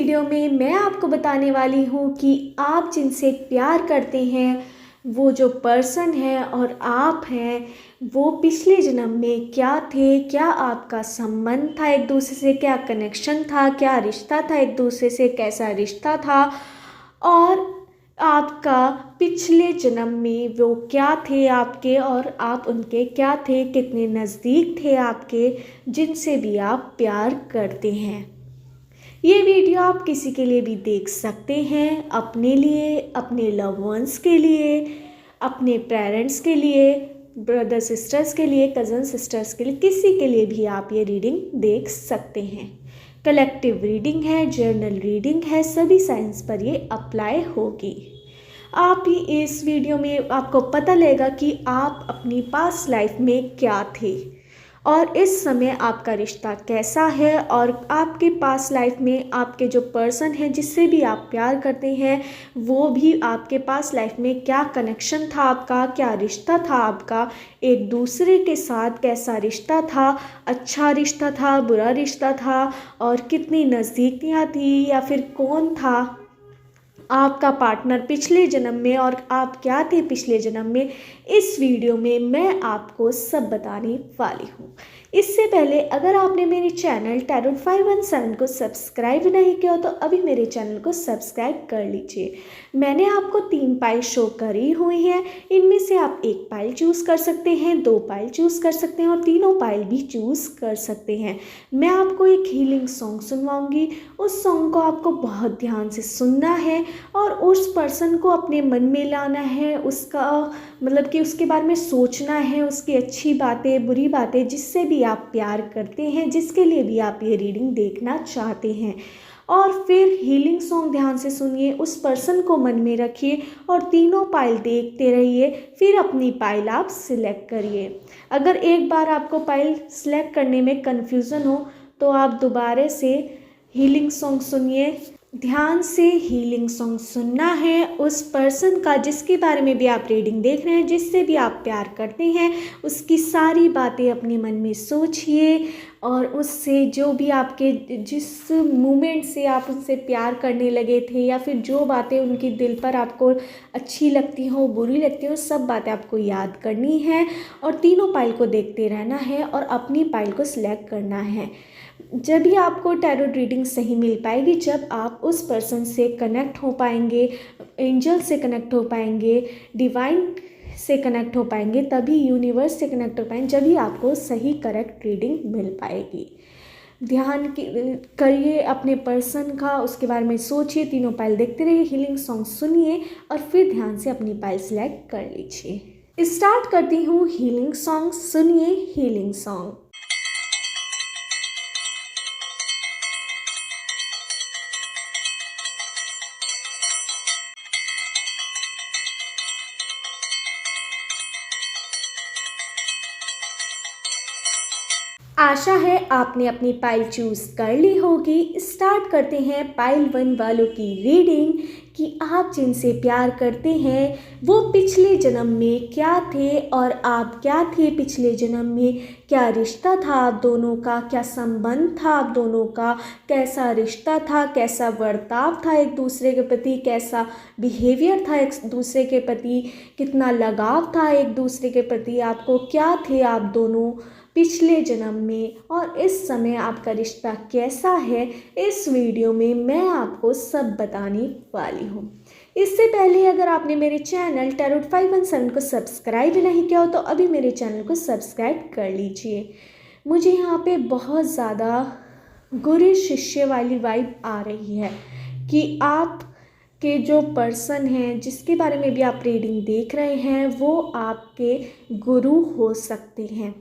Video में मैं आपको बताने वाली हूँ कि आप जिनसे प्यार करते हैं वो जो पर्सन है और आप हैं वो पिछले जन्म में क्या थे, क्या आपका संबंध था एक दूसरे से, क्या कनेक्शन था, क्या रिश्ता था एक दूसरे से, कैसा रिश्ता था और आपका पिछले जन्म में वो क्या थे आपके और आप उनके क्या थे, कितने नज़दीक थे आपके, जिनसे भी आप प्यार करते हैं। ये वीडियो आप किसी के लिए भी देख सकते हैं, अपने लिए, अपने लव वंस के लिए, अपने पेरेंट्स के लिए, ब्रदर सिस्टर्स के लिए, कज़न सिस्टर्स के लिए, किसी के लिए भी आप ये रीडिंग देख सकते हैं। कलेक्टिव रीडिंग है, जर्नल रीडिंग है, सभी साइंस पर ये अप्लाई होगी। आप ही इस वीडियो में आपको पता लगेगा कि आप अपनी पास्ट लाइफ में क्या थे और इस समय आपका रिश्ता कैसा है और आपके पास्ट लाइफ में आपके जो पर्सन हैं जिससे भी आप प्यार करते हैं वो भी आपके पास्ट लाइफ में क्या कनेक्शन था आपका, क्या रिश्ता था आपका एक दूसरे के साथ, कैसा रिश्ता था, अच्छा रिश्ता था, बुरा रिश्ता था और कितनी नज़दीकियाँ थी या फिर कौन था आपका पार्टनर पिछले जन्म में और आप क्या थे पिछले जन्म में। इस वीडियो में मैं आपको सब बताने वाली हूँ। इससे पहले अगर आपने मेरे चैनल टैरोट 517 को सब्सक्राइब नहीं किया तो अभी मेरे चैनल को सब्सक्राइब कर लीजिए। मैंने आपको 3 पाइल शो करी हुई हैं, इनमें से आप 1 पाइल चूज़ कर सकते हैं, 2 पाइल चूज़ कर सकते हैं और तीनों पाइल भी चूज़ कर सकते हैं। मैं आपको एक हीलिंग सॉन्ग सुनवाऊंगी, उस सॉन्ग को आपको बहुत ध्यान से सुनना है और उस पर्सन को अपने मन में लाना है, उसका मतलब कि उसके बारे में सोचना है, उसकी अच्छी बातें, बुरी बातें, जिससे भी आप प्यार करते हैं, जिसके लिए भी आप ये रीडिंग देखना चाहते हैं। और फिर हीलिंग सॉन्ग ध्यान से सुनिए, उस पर्सन को मन में रखिए और तीनों पाइल देखते रहिए, फिर अपनी पाइल आप सिलेक्ट करिए। अगर एक बार आपको पाइल सिलेक्ट करने में कन्फ्यूज़न हो तो आप दोबारा से हीलिंग सॉन्ग सुनिए। ध्यान से हीलिंग सॉन्ग सुनना है उस पर्सन का जिसके बारे में भी आप रीडिंग देख रहे हैं, जिससे भी आप प्यार करते हैं, उसकी सारी बातें अपने मन में सोचिए और उससे जो भी आपके जिस मोमेंट से आप उससे प्यार करने लगे थे या फिर जो बातें उनकी दिल पर आपको अच्छी लगती हो, बुरी लगती हो, सब बातें आपको याद करनी है और तीनों पाइल को देखते रहना है और अपनी पाइल को सिलेक्ट करना है। जब भी आपको टैरोट रीडिंग सही मिल पाएगी जब आप उस पर्सन से कनेक्ट हो पाएंगे, एंजल से कनेक्ट हो पाएंगे, डिवाइन से कनेक्ट हो पाएंगे, तभी यूनिवर्स से कनेक्ट हो पाएंगे, जब भी आपको सही करेक्ट रीडिंग मिल पाएगी। ध्यान करिए अपने पर्सन का, उसके बारे में सोचिए, तीनों पाइल देखते रहिए, हीलिंग सॉन्ग सुनिए और फिर ध्यान से अपनी पाइल सेलेक्ट कर लीजिए। स्टार्ट करती हूँ हीलिंग सॉन्ग। सुनिए हीलिंग सॉन्ग। आशा है आपने अपनी पाइल चूज़ कर ली होगी। स्टार्ट करते हैं पाइल 1 वालों की रीडिंग कि आप जिनसे प्यार करते हैं वो पिछले जन्म में क्या थे और आप क्या थे पिछले जन्म में, क्या रिश्ता था आप दोनों का, क्या संबंध था आप दोनों का, कैसा रिश्ता था, कैसा बर्ताव था एक दूसरे के प्रति, कैसा बिहेवियर था एक दूसरे के प्रति, कितना लगाव था एक दूसरे के प्रति, आपको क्या थे आप दोनों पिछले जन्म में और इस समय आपका रिश्ता कैसा है, इस वीडियो में मैं आपको सब बताने वाली हूँ। इससे पहले अगर आपने मेरे चैनल टैरोट 517 को सब्सक्राइब नहीं किया हो तो अभी मेरे चैनल को सब्सक्राइब कर लीजिए। मुझे यहाँ पे बहुत ज़्यादा गुरु शिष्य वाली वाइब आ रही है कि आप के जो पर्सन हैं जिसके बारे में भी आप रीडिंग देख रहे हैं वो आपके गुरु हो सकते हैं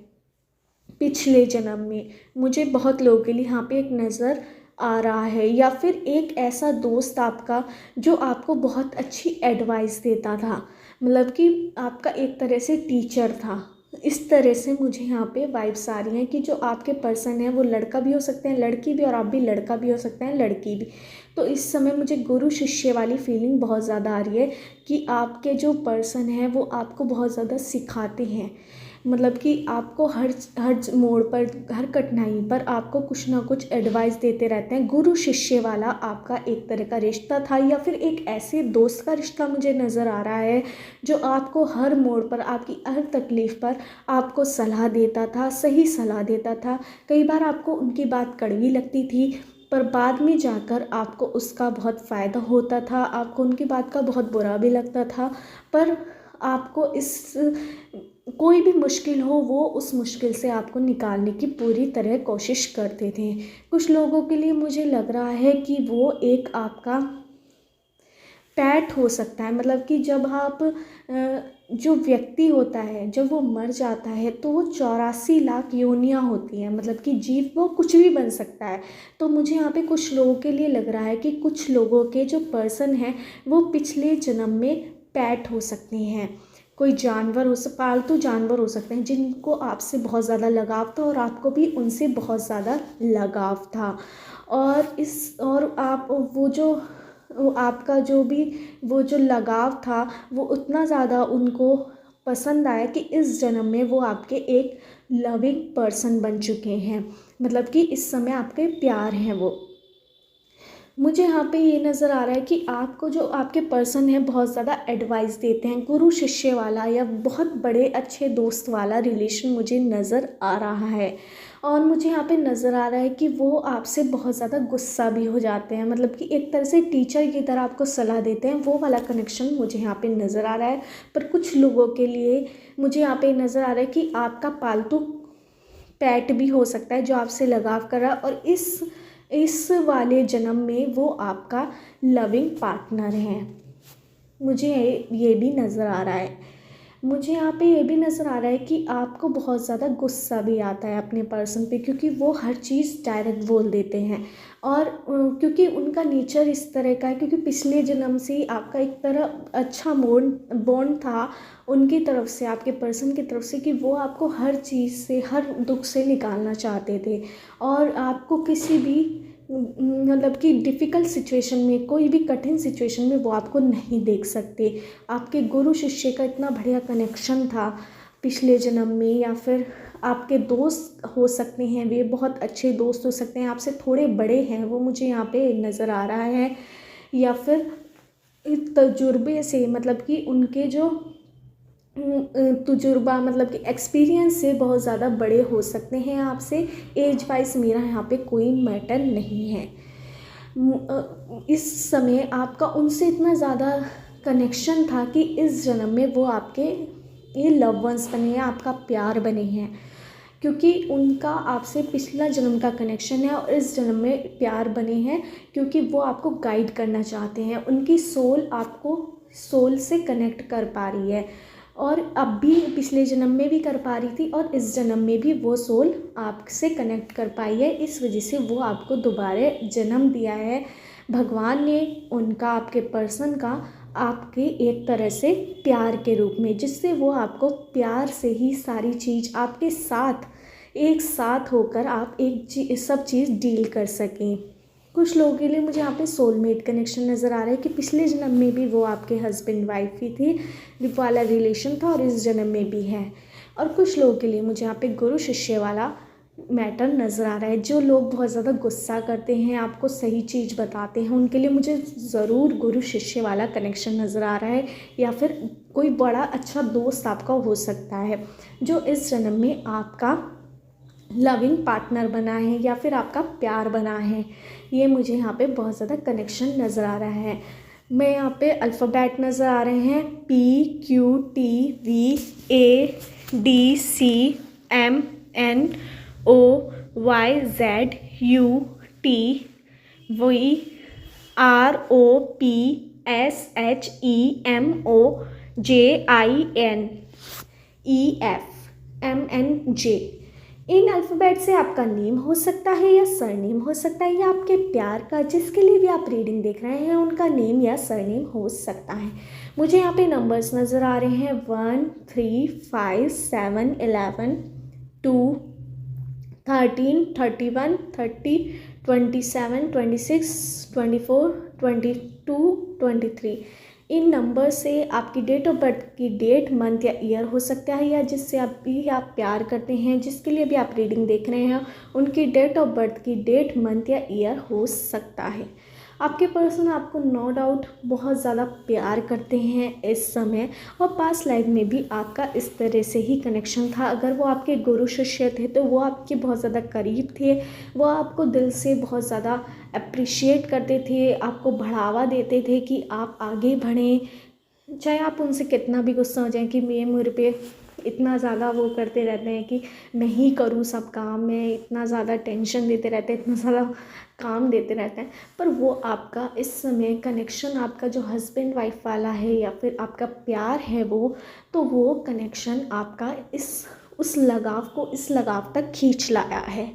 पिछले जन्म में। मुझे बहुत लोगों के लिए यहाँ पे एक नज़र आ रहा है या फिर एक ऐसा दोस्त आपका जो आपको बहुत अच्छी एडवाइस देता था, मतलब कि आपका एक तरह से टीचर था। इस तरह से मुझे यहाँ पे वाइब्स आ रही हैं कि जो आपके पर्सन है वो लड़का भी हो सकते हैं, लड़की भी, और आप भी लड़का भी हो सकते हैं, लड़की भी। तो इस समय मुझे गुरु शिष्य वाली फीलिंग बहुत ज़्यादा आ रही है कि आपके जो पर्सन है वो आपको बहुत ज़्यादा सिखाते हैं। मतलब कि आपको हर हर मोड़ पर, हर कठिनाई पर आपको कुछ ना कुछ एडवाइस देते रहते हैं। गुरु शिष्य वाला आपका एक तरह का रिश्ता था, या फिर एक ऐसे दोस्त का रिश्ता मुझे नज़र आ रहा है जो आपको हर मोड़ पर, आपकी हर तकलीफ़ पर आपको सलाह देता था, सही सलाह देता था। कई बार आपको उनकी बात कड़वी लगती थी, पर बाद में जाकर आपको उसका बहुत फ़ायदा होता था, आपको उनकी बात का बहुत बुरा भी लगता था, पर आपको इस कोई भी मुश्किल हो, वो उस मुश्किल से आपको निकालने की पूरी तरह कोशिश करते थे। कुछ लोगों के लिए मुझे लग रहा है कि वो एक आपका पैट हो सकता है, मतलब कि जब आप जो व्यक्ति होता है जब वो मर जाता है तो वो 84 लाख योनियाँ होती हैं, मतलब कि जीव वो कुछ भी बन सकता है। तो मुझे यहाँ पे कुछ लोगों के लिए लग रहा है कि कुछ लोगों के जो पर्सन हैं वो पिछले जन्म में पैट हो सकते हैं, कोई जानवर पालतू जानवर हो सकते हैं जिनको आपसे बहुत ज़्यादा लगाव था और आपको भी उनसे बहुत ज़्यादा लगाव था। और आप वो आपका जो भी वो जो लगाव था वो उतना ज़्यादा उनको पसंद आया कि इस जन्म में वो आपके एक लविंग पर्सन बन चुके हैं, मतलब कि इस समय आपके प्यार हैं वो। मुझे यहाँ पे ये नज़र आ रहा है कि आपको जो आपके पर्सन हैं बहुत ज़्यादा एडवाइस देते हैं, गुरु शिष्य वाला या बहुत बड़े अच्छे दोस्त वाला रिलेशन मुझे नज़र आ रहा है। और मुझे यहाँ पे नज़र आ रहा है कि वो आपसे बहुत ज़्यादा गुस्सा भी हो जाते हैं, मतलब कि एक तरह से टीचर की तरह आपको सलाह देते हैं, वो वाला कनेक्शन मुझे यहाँ पे नज़र आ रहा है। पर कुछ लोगों के लिए मुझे यहाँ पे नज़र आ रहा है कि आपका पालतू पैट भी हो सकता है जो आपसे लगाव कर रहा है, और इस वाले जन्म में वो आपका लविंग पार्टनर है। मुझे ये भी नज़र आ रहा है। मुझे यहाँ पे ये भी नज़र आ रहा है कि आपको बहुत ज़्यादा गुस्सा भी आता है अपने पर्सन पे, क्योंकि वो हर चीज़ डायरेक्ट बोल देते हैं। और क्योंकि उनका नेचर इस तरह का है, क्योंकि पिछले जन्म से ही आपका एक तरह अच्छा बॉन्ड था उनकी तरफ से, आपके पर्सन की तरफ से, कि वो आपको हर चीज़ से, हर दुख से निकालना चाहते थे। और आपको किसी भी मतलब कि डिफ़िकल्ट सिचुएशन में, कोई भी कठिन सिचुएशन में वो आपको नहीं देख सकते। आपके गुरु शिष्य का इतना बढ़िया कनेक्शन था पिछले जन्म में, या फिर आपके दोस्त हो सकते हैं, वे बहुत अच्छे दोस्त हो सकते हैं, आपसे थोड़े बड़े हैं वो, मुझे यहाँ पे नज़र आ रहा है। या फिर तजुर्बे से, मतलब कि उनके जो तजुर्बा, मतलब कि एक्सपीरियंस से बहुत ज़्यादा बड़े हो सकते हैं आपसे। एज वाइज मेरा यहाँ पे कोई मैटर नहीं है। इस समय आपका उनसे इतना ज़्यादा कनेक्शन था कि इस जन्म में वो आपके ये लव वंस बने हैं, आपका प्यार बने हैं, क्योंकि उनका आपसे पिछला जन्म का कनेक्शन है और इस जन्म में प्यार बने हैं, क्योंकि वो आपको गाइड करना चाहते हैं। उनकी सोल आपको सोल से कनेक्ट कर पा रही है, और अब भी पिछले जन्म में भी कर पा रही थी, और इस जन्म में भी वो सोल आपसे कनेक्ट कर पाई है। इस वजह से वो आपको दोबारा जन्म दिया है भगवान ने, उनका, आपके पर्सन का, आपके एक तरह से प्यार के रूप में, जिससे वो आपको प्यार से ही सारी चीज़ आपके साथ एक साथ होकर आप सब चीज़ डील कर सकें। कुछ लोगों के लिए मुझे यहाँ पे सोलमेट कनेक्शन नज़र आ रहा है कि पिछले जन्म में भी वो आपके हस्बैंड वाइफ ही थे, वाला रिलेशन था, और इस जन्म में भी है। और कुछ लोगों के लिए मुझे यहाँ पे गुरु शिष्य वाला मैटर नज़र आ रहा है। जो लोग बहुत ज़्यादा गुस्सा करते हैं, आपको सही चीज़ बताते हैं, उनके लिए मुझे ज़रूर गुरु शिष्य वाला कनेक्शन नज़र आ रहा है। या फिर कोई बड़ा अच्छा दोस्त आपका हो सकता है जो इस जन्म में आपका लविंग पार्टनर बना है या फिर आपका प्यार बना है। ये मुझे यहाँ पे बहुत ज़्यादा कनेक्शन नज़र आ रहा है। मैं यहाँ पे अल्फ़ाबेट नज़र आ रहे हैं, PQTVABCDEFGHINOJINEFMNJ। इन अल्फ़ाबेट से आपका नेम हो सकता है या सरनेम हो सकता है, या आपके प्यार का, जिसके लिए भी आप रीडिंग देख रहे हैं, उनका नेम या सरनेम हो सकता है। मुझे यहाँ पे नंबर्स नज़र आ रहे हैं 1 3 5 7 11 2 13 31 30 27 26 24 22 23। इन नंबर से आपकी डेट ऑफ बर्थ की डेट, मंथ या ईयर हो सकता है, या जिससे आप प्यार करते हैं, जिसके लिए भी आप रीडिंग देख रहे हैं, उनकी डेट ऑफ बर्थ की डेट, मंथ या ईयर हो सकता है। आपके पर्सन आपको नो डाउट बहुत ज़्यादा प्यार करते हैं इस समय, और पास्ट लाइफ में भी आपका इस तरह से ही कनेक्शन था। अगर वो आपके गुरु शिष्य थे तो वो आपके बहुत ज़्यादा करीब थे, वो आपको दिल से बहुत ज़्यादा अप्रिशिएट करते थे, आपको बढ़ावा देते थे कि आप आगे बढ़ें। चाहे आप उनसे कितना भी गुस्सा हो जाए कि मेरे पे इतना ज़्यादा वो करते रहते हैं कि मैं ही करूँ सब काम, में इतना ज़्यादा टेंशन देते रहते हैं, इतना ज़्यादा काम देते रहते हैं, पर वो आपका इस समय कनेक्शन, आपका जो हस्बैंड वाइफ वाला है या फिर आपका प्यार है वो कनेक्शन आपका उस लगाव तक खींच लाया है।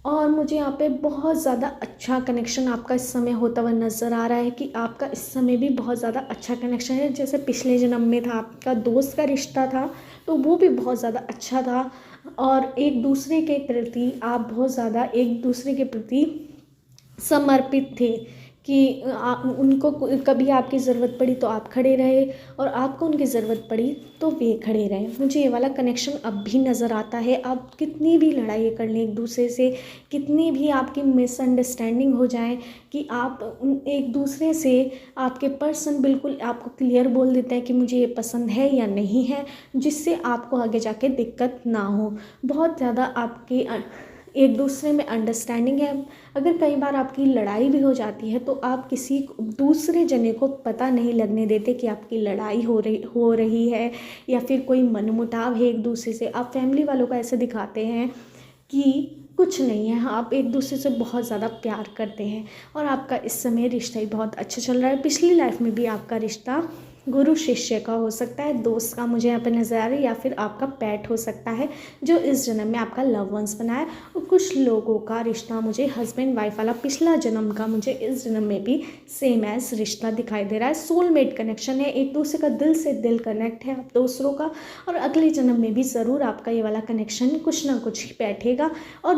और मुझे यहाँ पे बहुत ज़्यादा अच्छा कनेक्शन आपका इस समय होता हुआ नज़र आ रहा है कि आपका इस समय भी बहुत ज़्यादा अच्छा कनेक्शन है। जैसे पिछले जन्म में था आपका दोस्त का रिश्ता था, तो वो भी बहुत ज़्यादा अच्छा था, और एक दूसरे के प्रति आप बहुत ज़्यादा एक दूसरे के प्रति समर्पित थे कि उनको कभी आपकी ज़रूरत पड़ी तो आप खड़े रहे, और आपको उनकी ज़रूरत पड़ी तो वे खड़े रहे। मुझे ये वाला कनेक्शन अब भी नज़र आता है। आप कितनी भी लड़ाई कर लें एक दूसरे से, कितनी भी आपकी मिसअंडरस्टैंडिंग हो जाए, कि आप एक दूसरे से, आपके पर्सन बिल्कुल आपको क्लियर बोल देते हैं कि मुझे ये पसंद है या नहीं है, जिससे आपको आगे जाके दिक्कत ना हो। बहुत ज़्यादा आपके एक दूसरे में अंडरस्टैंडिंग है। अगर कई बार आपकी लड़ाई भी हो जाती है तो आप किसी दूसरे जने को पता नहीं लगने देते कि आपकी लड़ाई हो रही है या फिर कोई मनमुटाव है एक दूसरे से। आप फैमिली वालों को ऐसे दिखाते हैं कि कुछ नहीं है, आप एक दूसरे से बहुत ज़्यादा प्यार करते हैं, और आपका इस समय रिश्ता ही बहुत अच्छा चल रहा है। पिछली लाइफ में भी आपका रिश्ता गुरु शिष्य का हो सकता है, दोस्त का मुझे यहाँ पे नज़र आ रही है, या फिर आपका पेट हो सकता है जो इस जन्म में आपका लव वंस बना है। और कुछ लोगों का रिश्ता मुझे हस्बैंड वाइफ वाला पिछला जन्म का मुझे इस जन्म में भी सेम एज रिश्ता दिखाई दे रहा है। सोलमेट कनेक्शन है, एक दूसरे का दिल से दिल कनेक्ट है आप दूसरों का, और अगले जन्म में भी ज़रूर आपका ये वाला कनेक्शन कुछ ना कुछ ही बैठेगा, और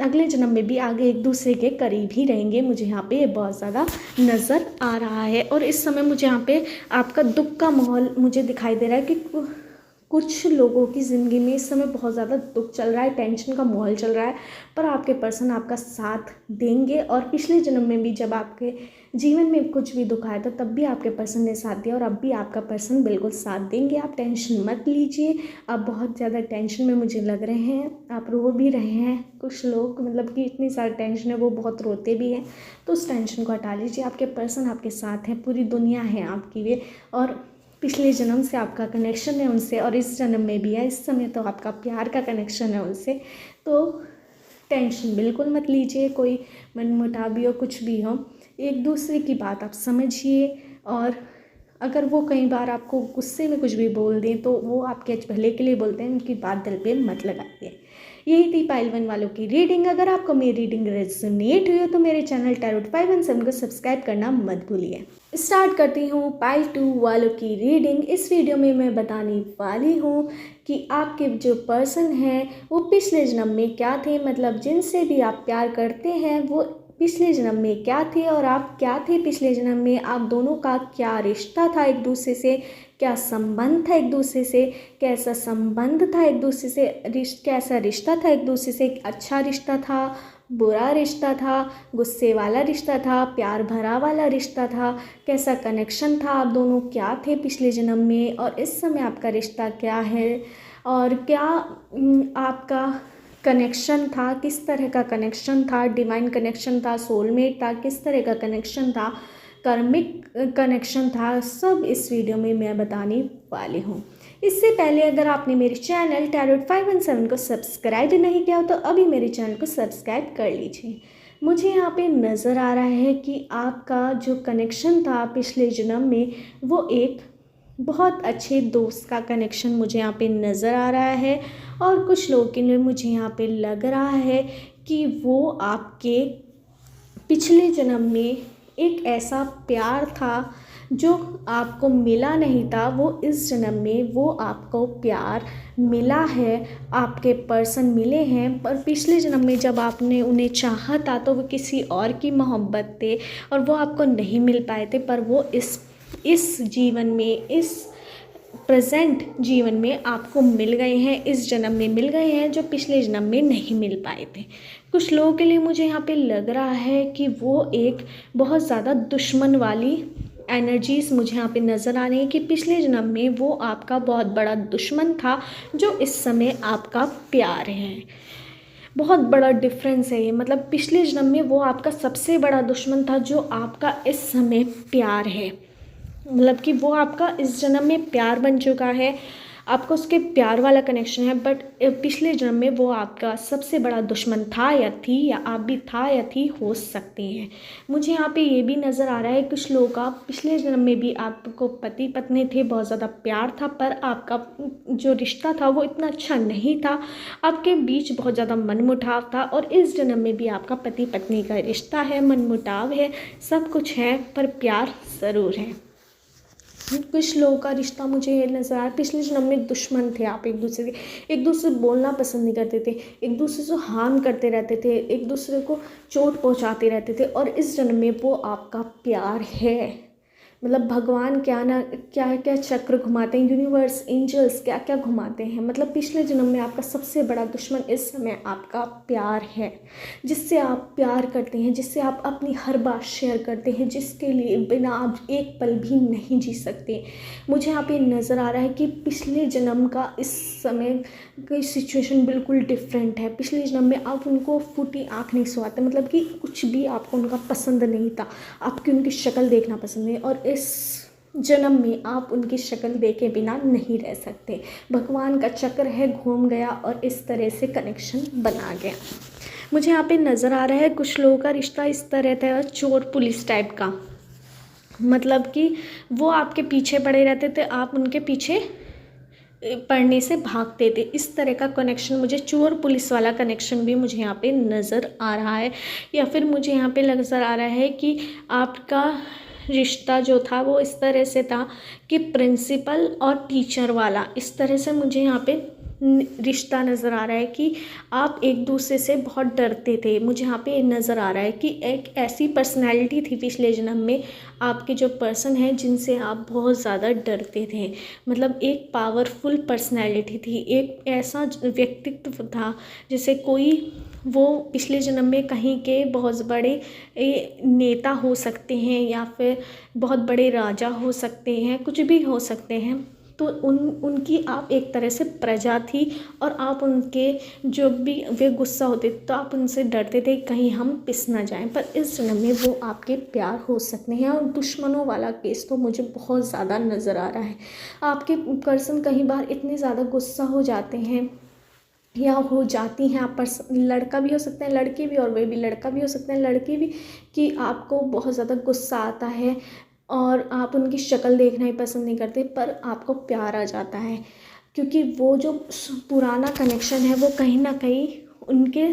अगले जन्म में भी आगे एक दूसरे के करीब ही रहेंगे। मुझे यहाँ पे ये बहुत ज़्यादा नज़र आ रहा है। और इस समय मुझे यहाँ पे आपका दुख का माहौल मुझे दिखाई दे रहा है कि कुछ लोगों की ज़िंदगी में इस समय बहुत ज़्यादा दुख चल रहा है, टेंशन का माहौल चल रहा है, पर आपके पर्सन आपका साथ देंगे। और पिछले जन्म में भी जब आपके जीवन में कुछ भी दुख आया था तब भी आपके पर्सन ने साथ दिया, और अब भी आपका पर्सन बिल्कुल साथ देंगे। आप टेंशन मत लीजिए, आप बहुत ज़्यादा टेंशन में मुझे लग रहे हैं, आप रो भी रहे हैं। कुछ लोग मतलब कि इतनी सारी टेंशन है वो बहुत रोते भी हैं, तो उस टेंशन को हटा लीजिए। आपके पर्सन आपके साथ हैं, पूरी दुनिया है आपकी वे, और पिछले जन्म से आपका कनेक्शन है उनसे, और इस जन्म में भी है। इस समय तो आपका प्यार का कनेक्शन है उनसे, तो टेंशन बिल्कुल मत लीजिए। कोई मनमुटाव भी हो, कुछ भी हो, एक दूसरे की बात आप समझिए। और अगर वो कई बार आपको गुस्से में कुछ भी बोल दें तो वो आपके भले के लिए बोलते हैं, उनकी बात दिल पे मत लगाइए। यही थी पाइल 1 वालों की रीडिंग। अगर आपको मेरी रीडिंग रेजोनेट हुई हो तो मेरे चैनल टैरोट 517 को सब्सक्राइब करना मत भूलिए। स्टार्ट करती हूँ पाइल 2 वालों की रीडिंग। इस वीडियो में मैं बताने वाली हूँ कि आपके जो पर्सन हैं वो पिछले जन्म में क्या थे, मतलब जिनसे भी आप प्यार करते हैं वो पिछले जन्म में क्या थे, और आप क्या थे पिछले जन्म में। आप दोनों का क्या रिश्ता था एक दूसरे से, क्या संबंध था एक दूसरे से, कैसा संबंध था एक दूसरे से, कैसा रिश्ता था एक दूसरे से। अच्छा रिश्ता था, बुरा रिश्ता था, गुस्से वाला रिश्ता था, प्यार भरा वाला रिश्ता था, कैसा कनेक्शन था, आप दोनों क्या थे पिछले जन्म में, और इस समय आपका रिश्ता क्या है, और क्या आपका कनेक्शन था, किस तरह का कनेक्शन था, डिवाइन कनेक्शन था, सोलमेट था, किस तरह का कनेक्शन था, कर्मिक कनेक्शन था, सब इस वीडियो में मैं बताने वाली हूँ। इससे पहले अगर आपने मेरे चैनल टैरोट 517 को सब्सक्राइब नहीं किया हो तो अभी मेरे चैनल को सब्सक्राइब कर लीजिए। मुझे यहाँ पे नज़र आ रहा है कि आपका जो कनेक्शन था पिछले जन्म में वो एक बहुत अच्छे दोस्त का कनेक्शन मुझे यहाँ पे नज़र आ रहा है, और कुछ लोगों के लिए मुझे यहाँ पे लग रहा है कि वो आपके पिछले जन्म में एक ऐसा प्यार था जो आपको मिला नहीं था, वो इस जन्म में वो आपको प्यार मिला है, आपके पर्सन मिले हैं। पर पिछले जन्म में जब आपने उन्हें चाहा था तो वो किसी और की मोहब्बत थे और वो आपको नहीं मिल पाए थे, पर वो इस इस जीवन में, इस प्रेजेंट जीवन में आपको मिल गए हैं, इस जन्म में मिल गए हैं, जो पिछले जन्म में नहीं मिल पाए थे। कुछ लोगों के लिए मुझे यहाँ पे लग रहा है कि वो एक बहुत ज़्यादा दुश्मन वाली एनर्जीज़ मुझे यहाँ पे नज़र आ रही है कि पिछले जन्म में वो आपका बहुत बड़ा दुश्मन था, जो इस समय आपका प्यार है। बहुत बड़ा डिफरेंस है ये, मतलब पिछले जन्म में वो आपका सबसे बड़ा दुश्मन था, जो आपका इस समय प्यार है। मतलब कि वो आपका इस जन्म में प्यार बन चुका है, आपका उसके प्यार वाला कनेक्शन है, बट पिछले जन्म में वो आपका सबसे बड़ा दुश्मन था या थी, या आप भी था या थी हो सकती हैं। मुझे यहाँ पे ये भी नज़र आ रहा है कुछ लोगों का पिछले जन्म में भी आपको पति पत्नी थे, बहुत ज़्यादा प्यार था, पर आपका जो रिश्ता था वो इतना अच्छा नहीं था, आपके बीच बहुत ज़्यादा मनमुटाव था। और इस जन्म में भी आपका पति पत्नी का रिश्ता है, मनमुटाव है, सब कुछ है, पर प्यार ज़रूर है। कुछ लोगों का रिश्ता मुझे ये नज़र आया, पिछले जन्म में दुश्मन थे आप एक दूसरे के, एक दूसरे से बोलना पसंद नहीं करते थे, एक दूसरे से हार्म करते रहते थे, एक दूसरे को चोट पहुंचाते रहते थे, और इस जन्म में वो आपका प्यार है। मतलब भगवान क्या ना क्या क्या चक्र घुमाते हैं, यूनिवर्स, एंजल्स क्या क्या घुमाते हैं। मतलब पिछले जन्म में आपका सबसे बड़ा दुश्मन इस समय आपका प्यार है, जिससे आप प्यार करते हैं, जिससे आप अपनी हर बात शेयर करते हैं, जिसके लिए बिना आप एक पल भी नहीं जी सकते। मुझे यहाँ पे नज़र आ रहा है कि पिछले जन्म का इस समय की सिचुएशन बिल्कुल डिफरेंट है। पिछले जन्म में आप उनको फूटी आँख नहीं सुहाते, मतलब कि कुछ भी आपको उनका पसंद नहीं था, आपकी उनकी शक्ल देखना पसंद नहीं, और इस जन्म में आप उनकी शक्ल देखे बिना नहीं रह सकते। भगवान का चक्र है, घूम गया और इस तरह से कनेक्शन बना गया। मुझे यहाँ पे नज़र आ रहा है कुछ लोगों का रिश्ता इस तरह था, चोर पुलिस टाइप का, मतलब कि वो आपके पीछे पड़े रहते थे, आप उनके पीछे पढ़ने से भागते थे। इस तरह का कनेक्शन, मुझे चोर पुलिस वाला कनेक्शन भी मुझे यहाँ पे नज़र आ रहा है। या फिर मुझे यहाँ पे नज़र आ रहा है कि आपका रिश्ता जो था वो इस तरह से था कि प्रिंसिपल और टीचर वाला, इस तरह से मुझे यहाँ पे रिश्ता नज़र आ रहा है कि आप एक दूसरे से बहुत डरते थे। मुझे यहाँ पे नज़र आ रहा है कि एक ऐसी पर्सनैलिटी थी पिछले जन्म में आपके जो पर्सन है, जिनसे आप बहुत ज़्यादा डरते थे। मतलब एक पावरफुल पर्सनैलिटी थी, एक ऐसा व्यक्तित्व था जैसे कोई, वो पिछले जन्म में कहीं के बहुत बड़े नेता हो सकते हैं, या फिर बहुत बड़े राजा हो सकते हैं, कुछ भी हो सकते हैं। तो उनकी आप एक तरह से प्रजा थी, और आप उनके जो भी वे गुस्सा होते तो आप उनसे डरते थे कहीं हम पिस ना जाएं। पर इस जन्म में वो आपके प्यार हो सकते हैं। और दुश्मनों वाला केस तो मुझे बहुत ज़्यादा नज़र आ रहा है। आपके पर्सन कई बार इतने ज़्यादा गुस्सा हो जाते हैं या हो जाती हैं, आप लड़का भी हो सकते हैं, लड़की भी, और वे भी लड़का भी हो सकते हैं, लड़की भी, कि आपको बहुत ज़्यादा गुस्सा आता है और आप उनकी शक्ल देखना ही पसंद नहीं करते, पर आपको प्यार आ जाता है, क्योंकि वो जो पुराना कनेक्शन है वो कहीं ना कहीं उनके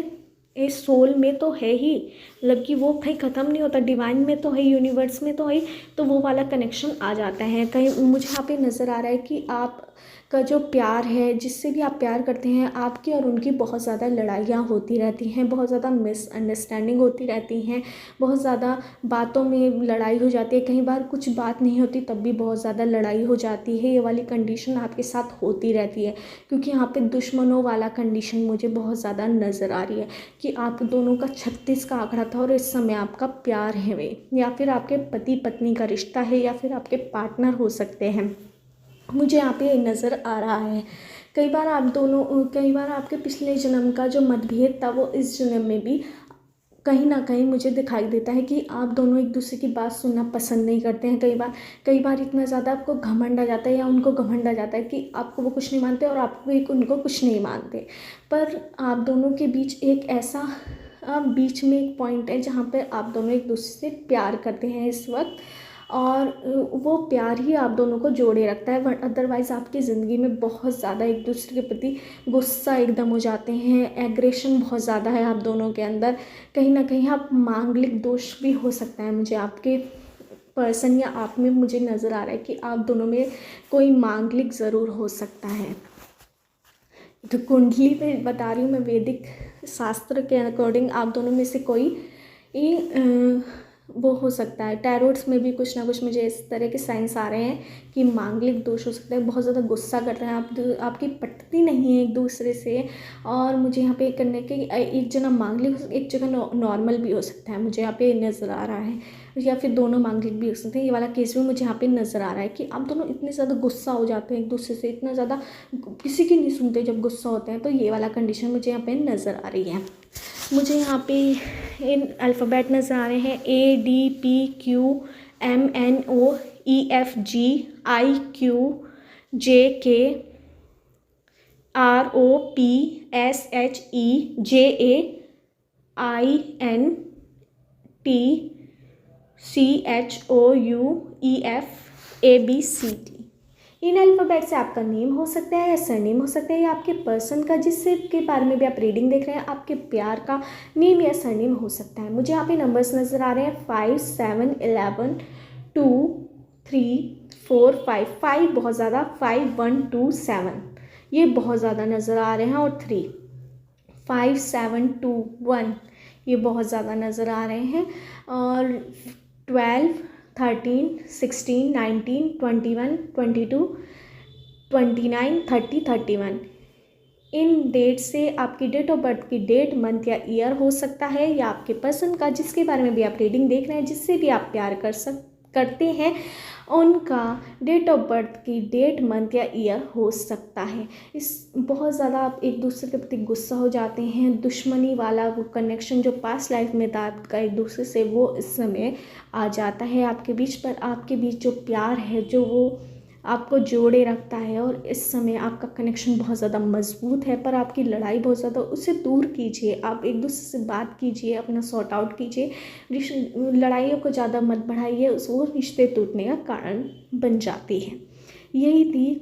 इस सोल में तो है ही, मतलब कि वो कहीं ख़त्म नहीं होता, डिवाइन में तो है, यूनिवर्स में तो है, तो वो वाला कनेक्शन आ जाता है कहीं। मुझे यहाँ पे नज़र आ रहा है कि आप का जो प्यार है, जिससे भी आप प्यार करते हैं, आपकी और उनकी बहुत ज़्यादा लड़ाइयाँ होती रहती हैं, बहुत ज़्यादा मिसअंडरस्टैंडिंग होती रहती हैं, बहुत ज़्यादा बातों में लड़ाई हो जाती है, कई बार कुछ बात नहीं होती तब भी बहुत ज़्यादा लड़ाई हो जाती है। ये वाली कंडीशन आपके साथ होती रहती है, क्योंकि यहाँ पे दुश्मनों वाला कंडीशन मुझे बहुत ज़्यादा नज़र आ रही है कि आप दोनों का 36 का आंकड़ा था, और इस समय आपका प्यार है वे, या फिर आपके पति पत्नी का रिश्ता है, या फिर आपके पार्टनर हो सकते हैं। मुझे यहाँ पे नज़र आ रहा है कई बार आपके पिछले जन्म का जो मतभेद था वो इस जन्म में भी कहीं ना कहीं मुझे दिखाई देता है कि आप दोनों एक दूसरे की बात सुनना पसंद नहीं करते हैं। कई बार इतना ज़्यादा आपको घमंड आ जाता है, या उनको घमंड आ जाता है कि आपको वो कुछ नहीं मानते और आपको एक उनको कुछ नहीं मानते। पर आप दोनों के बीच एक ऐसा बीच में एक पॉइंट है जहाँ पे आप दोनों एक दूसरे से प्यार करते हैं इस वक्त, और वो प्यार ही आप दोनों को जोड़े रखता है। अदरवाइज़ आपकी ज़िंदगी में बहुत ज़्यादा एक दूसरे के प्रति गुस्सा एकदम हो जाते हैं, एग्रेशन बहुत ज़्यादा है आप दोनों के अंदर। कहीं ना कहीं आप मांगलिक दोष भी हो सकता है, मुझे आपके पर्सन या आप में मुझे नज़र आ रहा है कि आप दोनों में कोई मांगलिक ज़रूर हो सकता है। तो कुंडली पे बता रही हूँ मैं, वैदिक शास्त्र के अकॉर्डिंग आप दोनों में से कोई वो हो सकता है। टैरोट्स में भी कुछ ना कुछ मुझे इस तरह के साइंस आ रहे हैं कि मांगलिक दोष हो सकता है। बहुत ज़्यादा गुस्सा करते हैं आप, आपकी पटती नहीं है एक दूसरे से। और मुझे यहाँ पे करने के एक जना मांगलिक, एक जगह नॉर्मल भी हो सकता है, मुझे यहाँ पे नज़र आ रहा है, या फिर दोनों मांगलिक भी हो सकते हैं। ये वाला केस भी मुझे यहाँ पे नज़र आ रहा है कि आप दोनों इतने ज़्यादा गुस्सा हो जाते हैं एक दूसरे से, इतना ज़्यादा किसी की नहीं सुनते जब गुस्सा होते हैं। तो ये वाला कंडीशन मुझे यहाँ पे नज़र आ रही है। मुझे यहाँ पे इन अल्फ़ाबेट नज़र आ रहे हैं ADPQMNOEFGHINTCHOUEFABCD। इन अल्फ़ाबेट से आपका नेम हो सकता है या सरनेम हो सकता है, या आपके पर्सन का जिससे के बारे में भी आप रीडिंग देख रहे हैं आपके प्यार का नेम या सरनेम हो सकता है। मुझे यहाँ पे नंबर्स नज़र आ रहे हैं 5, 7, 11, 2, 3, 4, 5। 5 बहुत ज़्यादा, 5, 1, 2, 7 ये बहुत ज़्यादा नज़र आ रहे हैं, और 3, 5, 7, 2, 1 ये बहुत ज़्यादा नज़र आ रहे हैं, और 12, 13, 16, 19, 21, 22, 29, 30, 31। इन डेट से आपकी डेट ऑफ बर्थ की डेट, मंथ या ईयर हो सकता है, या आपके पर्सन का जिसके बारे में भी आप रीडिंग देख रहे हैं, जिससे भी आप प्यार करते हैं, उनका डेट ऑफ बर्थ की डेट, मंथ या ईयर हो सकता है। इस बहुत ज़्यादा आप एक दूसरे के प्रति गुस्सा हो जाते हैं, दुश्मनी वाला वो कनेक्शन जो पास्ट लाइफ में था आपका एक दूसरे से, वो इस समय आ जाता है आपके बीच। पर आपके बीच जो प्यार है, जो वो आपको जोड़े रखता है, और इस समय आपका कनेक्शन बहुत ज़्यादा मजबूत है। पर आपकी लड़ाई बहुत ज़्यादा, उसे दूर कीजिए, आप एक दूसरे से बात कीजिए, अपना सॉर्ट आउट कीजिए। लड़ाइयों को ज़्यादा मत बढ़ाइए, वो रिश्ते टूटने का कारण बन जाती है। यही थी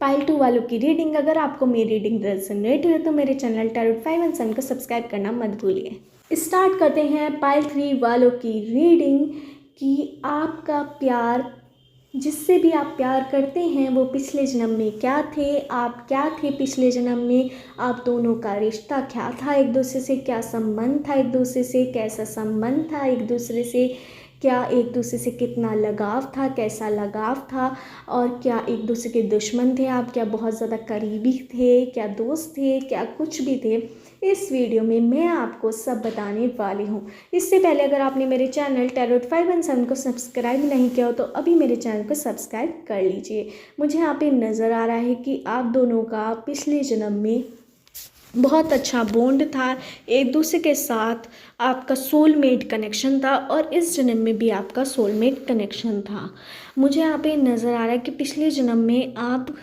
पाइल 2 वालों की रीडिंग। अगर आपको मेरी रीडिंग रेजोनेट हुई तो मेरे चैनल टैरोट 5 एंड 7 को सब्सक्राइब करना मत भूलिए। स्टार्ट करते हैं पाइल 3 वालों की रीडिंग कि आपका प्यार, जिससे भी आप प्यार करते हैं, वो पिछले जन्म में क्या थे, आप क्या थे पिछले जन्म में, आप दोनों का रिश्ता क्या था, एक दूसरे से क्या संबंध था, एक दूसरे से कैसा संबंध था, एक दूसरे से क्या, एक दूसरे से कितना लगाव था, कैसा लगाव था, और क्या एक दूसरे के दुश्मन थे आप, क्या बहुत ज़्यादा करीबी थे, क्या दोस्त थे, क्या कुछ भी थे। इस वीडियो में मैं आपको सब बताने वाली हूँ। इससे पहले अगर आपने मेरे चैनल टैरोट 5 एंड 7 को सब्सक्राइब नहीं किया हो तो अभी मेरे चैनल को सब्सक्राइब कर लीजिए। मुझे यहाँ पे नज़र आ रहा है कि आप दोनों का पिछले जन्म में बहुत अच्छा बॉन्ड था, एक दूसरे के साथ आपका सोलमेट कनेक्शन था, और इस जन्म में भी आपका सोलमेट कनेक्शन था। मुझे यहाँ पे नज़र आ रहा है कि पिछले जन्म में आप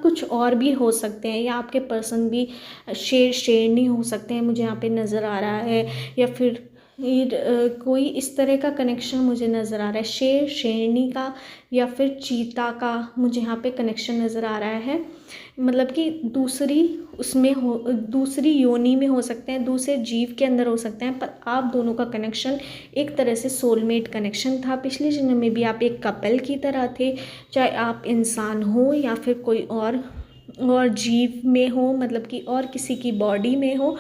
कुछ और भी हो सकते हैं, या आपके पर्सन भी शेरनी हो सकते हैं, मुझे यहाँ पे नज़र आ रहा है, या फिर कोई इस तरह का कनेक्शन मुझे नज़र आ रहा है, शेरनी का या फिर चीता का मुझे यहाँ पे कनेक्शन नज़र आ रहा है। मतलब कि दूसरी योनि में हो सकते हैं, दूसरे जीव के अंदर हो सकते हैं, पर आप दोनों का कनेक्शन एक तरह से सोलमेट कनेक्शन था। पिछले जन्म में भी आप एक कपल की तरह थे, चाहे आप इंसान हो या फिर कोई और जीव में हो, मतलब कि और किसी की बॉडी में हो,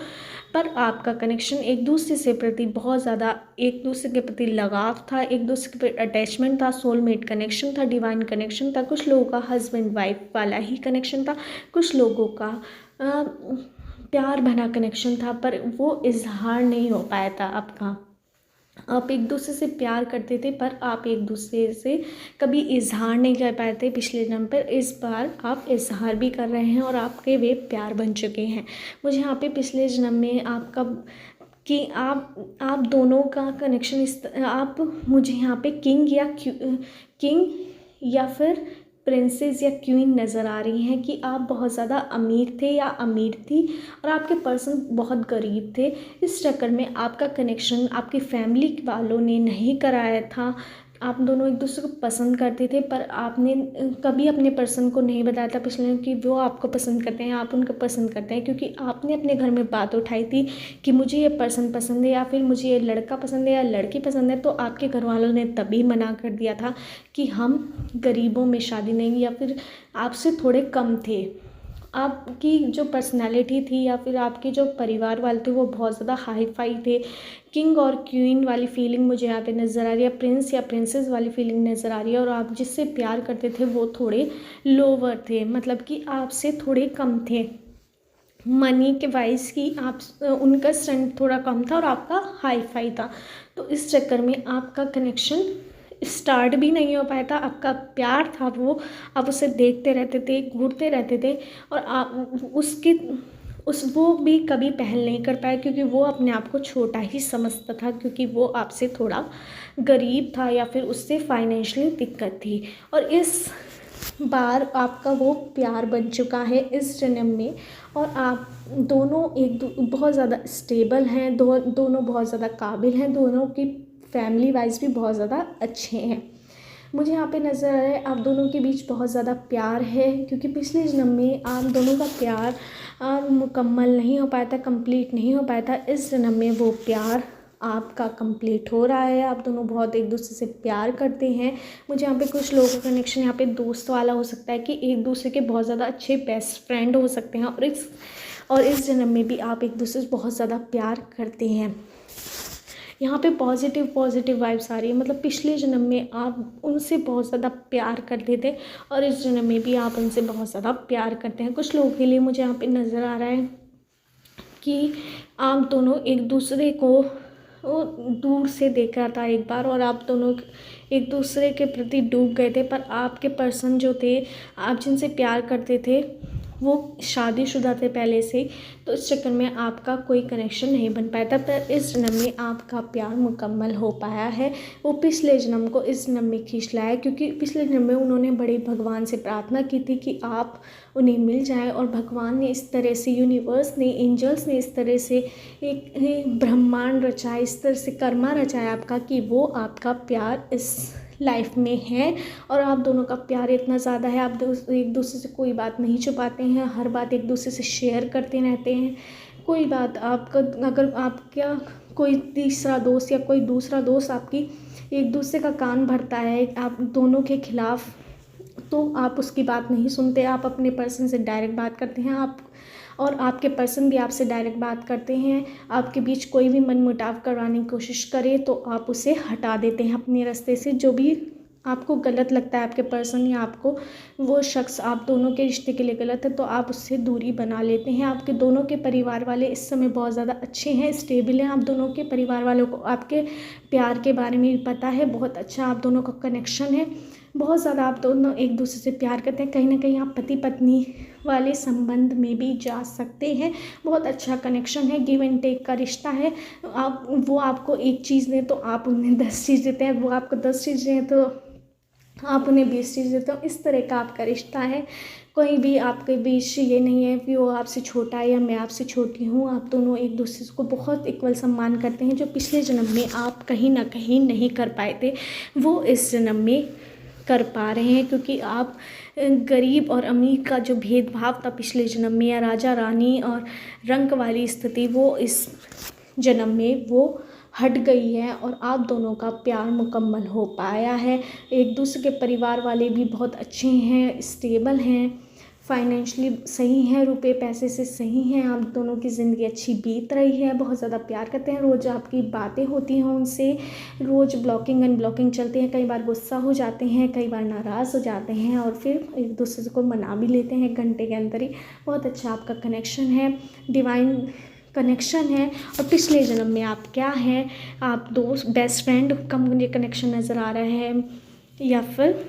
पर आपका कनेक्शन एक दूसरे से प्रति बहुत ज़्यादा, एक दूसरे के प्रति लगाव था, एक दूसरे के प्रति अटैचमेंट था, सोलमेट कनेक्शन था, डिवाइन कनेक्शन था। कुछ लोगों का हस्बैंड वाइफ वाला ही कनेक्शन था, कुछ लोगों का प्यार भरा कनेक्शन था, पर वो इजहार नहीं हो पाया था आपका। आप एक दूसरे से प्यार करते थे, पर आप एक दूसरे से कभी इजहार नहीं कर पाए थे पिछले जन्म पर। इस बार आप इजहार भी कर रहे हैं, और आपके वे प्यार बन चुके हैं। मुझे यहाँ पे पिछले जन्म में आपका कि आप दोनों का कनेक्शन मुझे यहाँ पे किंग या फिर प्रिंसेस या क्वीन नज़र आ रही हैं कि आप बहुत ज़्यादा अमीर थे या अमीर थी, और आपके पर्सन बहुत गरीब थे। इस चक्कर में आपका कनेक्शन आपकी फैमिली वालों ने नहीं कराया था। आप दोनों एक दूसरे को पसंद करते थे, पर आपने कभी अपने पर्सन को नहीं बताया था पिछले कि वो आपको पसंद करते हैं, आप उनको पसंद करते हैं, क्योंकि आपने अपने घर में बात उठाई थी कि मुझे ये पर्सन पसंद है, या फिर मुझे ये लड़का पसंद है या लड़की पसंद है। तो आपके घर वालों ने तभी मना कर दिया था कि हम गरीबों में शादी नहीं, या फिर आपसे थोड़े कम थे, आपकी जो पर्सनैलिटी थी या फिर आपके जो परिवार वाले थे वो बहुत ज़्यादा हाई फाई थे। किंग और क्वीन वाली फीलिंग मुझे यहाँ पे नज़र आ रही है, प्रिंस या प्रिंसेस वाली फीलिंग नज़र आ रही है। और आप जिससे प्यार करते थे वो थोड़े लोअर थे, मतलब कि आपसे थोड़े कम थे। मनी के वाइज की आप उनका स्टैंड थोड़ा कम था और आपका हाई फाई था। तो इस चक्कर में आपका कनेक्शन स्टार्ट भी नहीं हो पाया था। आपका प्यार था वो, आप उसे देखते रहते थे, घूरते रहते थे, और आप वो भी कभी पहल नहीं कर पाया, क्योंकि वो अपने आप को छोटा ही समझता था, क्योंकि वो आपसे थोड़ा गरीब था या फिर उससे फाइनेंशियली दिक्कत थी। और इस बार आपका वो प्यार बन चुका है इस जन्म में, और आप दोनों बहुत ज़्यादा स्टेबल हैं, दोनों बहुत ज़्यादा काबिल हैं, दोनों की फैमिली वाइज भी बहुत ज़्यादा अच्छे हैं। मुझे यहाँ पे नज़र आ रहा है आप दोनों के बीच बहुत ज़्यादा प्यार है, क्योंकि पिछले जन्म में आप दोनों का प्यार मुकम्मल नहीं हो पाया था, कंप्लीट नहीं हो पाया था। इस जन्म में वो प्यार आपका कंप्लीट हो रहा है। आप दोनों बहुत एक दूसरे से प्यार करते हैं। मुझे यहाँ पे कुछ लोगों का कनेक्शन यहाँ पे दोस्त वाला हो सकता है, कि एक दूसरे के बहुत ज़्यादा अच्छे बेस्ट फ्रेंड हो सकते हैं, और इस जन्म में भी आप एक दूसरे से बहुत ज़्यादा प्यार करते हैं। यहाँ पे पॉजिटिव वाइब्स आ रही है, मतलब पिछले जन्म में आप उनसे बहुत ज़्यादा प्यार करते थे और इस जन्म में भी आप उनसे बहुत ज़्यादा प्यार करते हैं। कुछ लोगों के लिए मुझे यहाँ पे नज़र आ रहा है कि आप दोनों एक दूसरे को वो दूर से देख रहा था एक बार, और आप दोनों एक दूसरे के प्रति डूब गए थे। पर आपके पर्सन जो थे, आप जिनसे प्यार करते थे, वो शादीशुदा थे पहले से, तो इस चक्कर में आपका कोई कनेक्शन नहीं बन पाया था। पर इस जन्म में आपका प्यार मुकम्मल हो पाया है। वो पिछले जन्म को इस जन्म में खींच लाया, क्योंकि पिछले जन्म में उन्होंने बड़े भगवान से प्रार्थना की थी कि आप उन्हें मिल जाएं, और भगवान ने इस तरह से, यूनिवर्स ने, एंजल्स ने इस तरह से एक ब्रह्मांड रचा, इस तरह से कर्मा रचाया आपका, कि वो आपका प्यार इस लाइफ में है। और आप दोनों का प्यार इतना ज़्यादा है, आप एक दूसरे से कोई बात नहीं छुपाते हैं, हर बात एक दूसरे से शेयर करते रहते हैं। कोई बात आपका, अगर आपका कोई तीसरा दोस्त या कोई दूसरा दोस्त आपकी एक दूसरे का कान भरता है आप दोनों के खिलाफ, तो आप उसकी बात नहीं सुनते, आप अपने पर्सन से डायरेक्ट बात करते हैं, आप और आपके पर्सन भी आपसे डायरेक्ट बात करते हैं। आपके बीच कोई भी मनमुटाव करवाने की कोशिश करे तो आप उसे हटा देते हैं अपने रास्ते से। जो भी आपको गलत लगता है आपके पर्सन या आपको वो शख्स आप दोनों के रिश्ते के लिए गलत है, तो आप उससे दूरी बना लेते हैं। आपके दोनों के परिवार वाले इस समय बहुत ज़्यादा अच्छे हैं, स्टेबल हैं। आप दोनों के परिवार वालों को आपके प्यार के बारे में भी पता है, बहुत अच्छा आप दोनों का कनेक्शन है, बहुत ज़्यादा आप दोनों एक दूसरे से प्यार करते हैं। कहीं ना कहीं आप पति पत्नी वाले संबंध में भी जा सकते हैं। बहुत अच्छा कनेक्शन है, गिव एंड टेक का रिश्ता है। वो आपको एक चीज़ दें तो आप उन्हें 10 चीज़ देते हैं, वो आपको 10 चीज़ दें तो आप उन्हें 20 चीज़ देते हो। इस तरह का आपका रिश्ता है। कोई भी आपके बीच ये नहीं है कि वो आपसे छोटा है या मैं आपसे छोटी हूँ। आप दोनों एक दूसरे को बहुत इक्वल सम्मान करते हैं। जो पिछले जन्म में आप कहीं ना कहीं नहीं कर पाए थे, वो इस जन्म में कर पा रहे हैं, क्योंकि आप गरीब और अमीर का जो भेदभाव था पिछले जन्म में, या राजा रानी और रंक वाली स्थिति, वो इस जन्म में वो हट गई है और आप दोनों का प्यार मुकम्मल हो पाया है। एक दूसरे के परिवार वाले भी बहुत अच्छे हैं, स्टेबल हैं, फाइनेंशियली सही हैं, रुपए पैसे से सही हैं। आप दोनों की ज़िंदगी अच्छी बीत रही है, बहुत ज़्यादा प्यार करते हैं। रोज़ आपकी बातें होती हैं उनसे, रोज़ ब्लॉकिंग अनब्लॉकिंग चलती हैं। कई बार गुस्सा हो जाते हैं, कई बार नाराज़ हो जाते हैं, और फिर एक दूसरे को मना भी लेते हैं 1 घंटे के अंदर ही। बहुत अच्छा आपका कनेक्शन है, डिवाइन कनेक्शन है। और पिछले जन्म में आप क्या हैं, आप दोस्त बेस्ट फ्रेंड का मुझे कनेक्शन नज़र आ रहा है, या फिर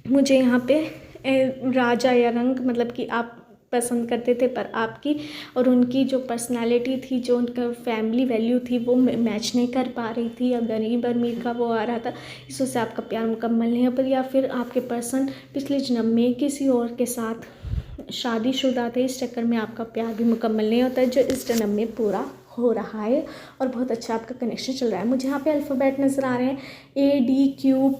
मुझे यहाँ पे राजा या रंक, मतलब कि आप पसंद करते थे, पर आपकी और उनकी जो पर्सनालिटी थी, जो उनका फैमिली वैल्यू थी, वो मैच नहीं कर पा रही थी, या गरीब अमीर का वो आ रहा था, इस वजह से आपका प्यार मुकम्मल नहीं है। पर या फिर आपके पर्सन पिछले जन्म में किसी और के साथ शादीशुदा थे, इस चक्कर में आपका प्यार भी मुकम्मल नहीं होता है, जो इस जन्म में पूरा हो रहा है। और बहुत अच्छा आपका कनेक्शन चल रहा है। मुझे यहाँ पे अल्फ़ाबेट नज़र आ रहे हैं, ADQPMOPRAGATI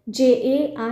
JAINOPROPEZHEANJPA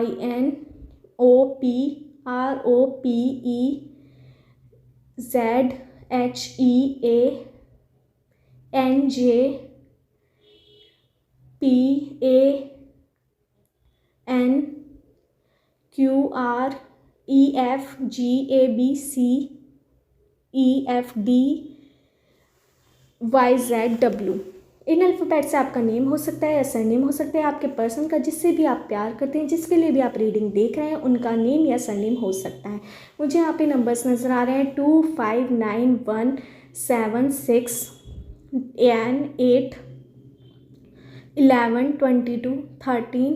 NQREFGABCEFDYZW। इन अल्फ़ाबेट से आपका नेम हो सकता है या सरनेम हो सकता है, आपके पर्सन का जिससे भी आप प्यार करते हैं, जिसके लिए भी आप रीडिंग देख रहे हैं, उनका नेम या सरनेम हो सकता है। मुझे यहाँ पे नंबर्स नज़र आ रहे हैं 2 5 9 1 7 6 8 11 22 13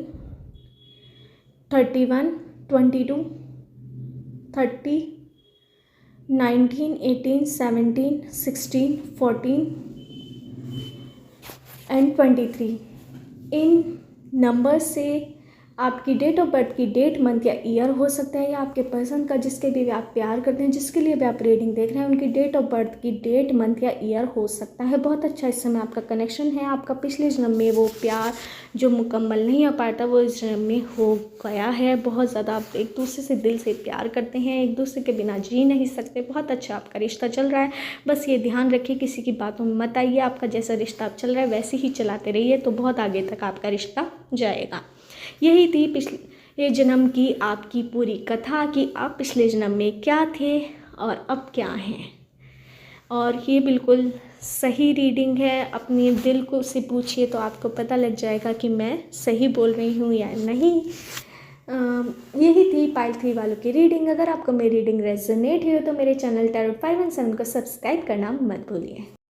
31 22 30 19 18 17 16 14 एंड 23। इन नंबर से आपकी डेट ऑफ बर्थ की डेट, मंथ या ईयर हो सकता है, या आपके पर्सन का जिसके भी आप प्यार करते हैं, जिसके लिए भी आप रीडिंग देख रहे हैं, उनकी डेट ऑफ बर्थ की डेट, मंथ या ईयर हो सकता है। बहुत अच्छा इस समय आपका कनेक्शन है। आपका पिछले जन्म में वो प्यार जो मुकम्मल नहीं हो पाया था वो इस जन्म में हो गया है। बहुत ज़्यादा आप एक दूसरे से दिल से प्यार करते हैं, एक दूसरे के बिना जी नहीं सकते। बहुत अच्छा आपका रिश्ता चल रहा है। बस ये ध्यान रखिए किसी की बातों में मत आइए। आपका जैसा रिश्ता चल रहा है वैसे ही चलाते रहिए तो बहुत आगे तक आपका रिश्ता जाएगा। यही थी पिछले जन्म की आपकी पूरी कथा कि आप पिछले जन्म में क्या थे और अब क्या हैं। और ये बिल्कुल सही रीडिंग है। अपने दिल को से पूछिए तो आपको पता लग जाएगा कि मैं सही बोल रही हूँ या नहीं। यही थी पाइल 3 वालों की रीडिंग। अगर आपको मेरी रीडिंग रेजोनेट हुई हो तो मेरे चैनल टैरोट 517 को सब्सक्राइब करना मत भूलिए।